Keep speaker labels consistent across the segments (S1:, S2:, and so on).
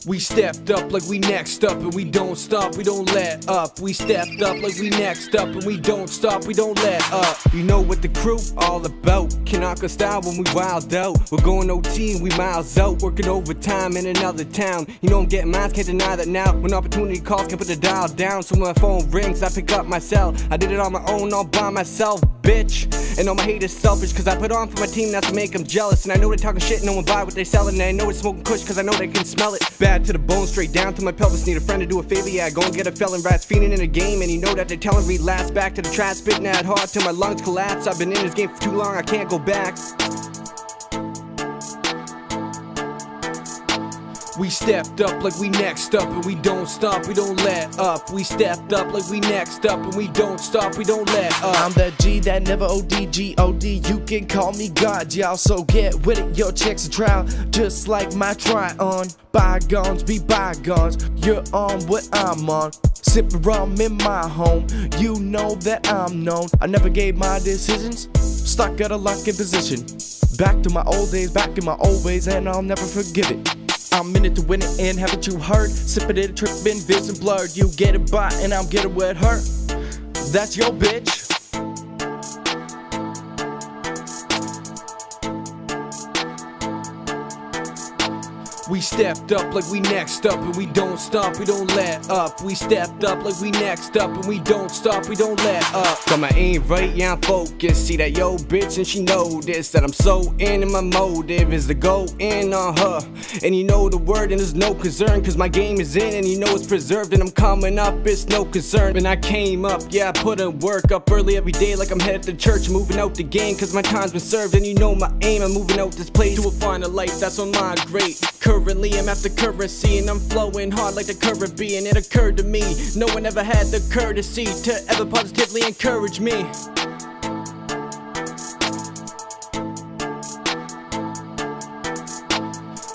S1: We stepped up like we next up and we don't stop, we don't let up. We stepped up like we next up and we don't stop, we don't let up. You know what the crew all about, cannot go style when we wild out. We're going OT and we miles out, working overtime in another town. You know I'm getting mine, can't deny that now. When opportunity calls, can put the dial down. So when my phone rings, I pick up my cell. I did it on my own, all by myself, bitch. And all my haters selfish, cause I put on for my team, not to make them jealous. And I know they talking shit, no one buy what they selling. And I know it's smoking kush, cause I know they can smell it. Bad to the bone, straight down to my pelvis. Need a friend to do a favor, yeah, go and get a felon. Rats fiending in a game, and you know that they're telling me last. Back to the trap, spitting that hard till my lungs collapse. I've been in this game for too long, I can't go back. We stepped up like we next up and we don't stop, we don't let up. We stepped up like we next up and we don't stop, we don't let up.
S2: I'm that G that never OD, G.O.D. You can call me God, y'all, so get with it. Your checks a trial, just like my try-on. Bygones be bygones, you're on what I'm on. Sipping rum in my home, you know that I'm known. I never gave my decisions, stuck at a locking position. Back to my old days, back in my old ways, and I'll never forgive it. I'm in it to win it, and haven't you heard? Sipping it, tripping, vision blurred. You get it by, and I'm getting with her. That's your bitch.
S1: We stepped up like we next up and we don't stop, we don't let up. We stepped up like we next up and we don't stop, we don't let up. Got my aim right, yeah, I'm focused. See that yo bitch and she know this, that I'm so in and my motive is to go in on her. And you know the word and there's no concern, cause my game is in and you know it's preserved. And I'm coming up, it's no concern. And I came up, yeah, I put in work up early every day like I'm headed to church. Moving out the game cause my time's been served. And you know my aim, I'm moving out this place to a finer life, that's on my great. Currently I'm after currency and I'm flowing hard like the Caribbean. It occurred to me, no one ever had the courtesy to ever positively encourage me.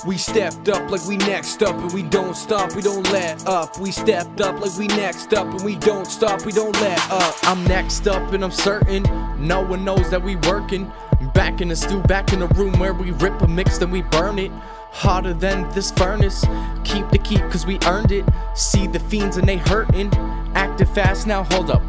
S1: We stepped up like we next up and we don't stop, we don't let up. We stepped up like we next up and we don't stop, we don't let up.
S2: I'm next up and I'm certain no one knows that we working. Back in the stew, back in the room where we rip a mix then we burn it. Hotter than this furnace, keep the keep cause we earned it. See the fiends and they hurtin', active fast now, hold up.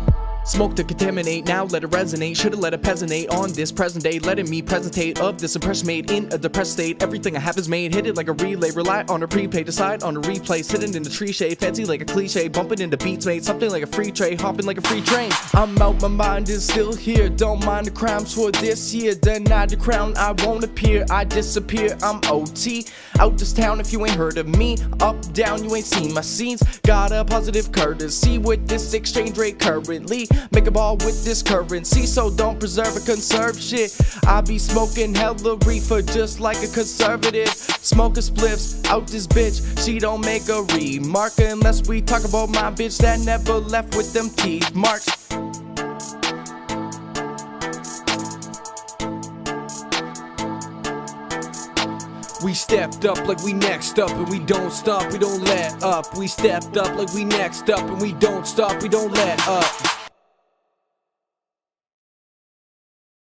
S2: Smoke to contaminate, now let it resonate. Should've let it peasonate on this present day. Letting me presentate of this impression made in a depressed state. Everything I have is made, hit it like a relay. Rely on a prepaid, decide on a replay. Sitting in the tree shade, fancy like a cliche. Bumping into beats made, something like a free tray. Hopping like a free train. I'm out, my mind is still here. Don't mind the crimes for this year. Denied the crown, I won't appear. I disappear, I'm OT. Out this town if you ain't heard of me. Up, down, you ain't seen my scenes. Got a positive courtesy with this exchange rate currently. Make a ball with this currency, so don't preserve or conserve shit. I be smoking hella reefer just like a conservative. Smoking spliffs out this bitch, she don't make a remark unless we talk about my bitch that never left with them teeth marks.
S1: We stepped up like we next up and we don't stop, we don't let up. We stepped up like we next up and we don't stop, we don't let up.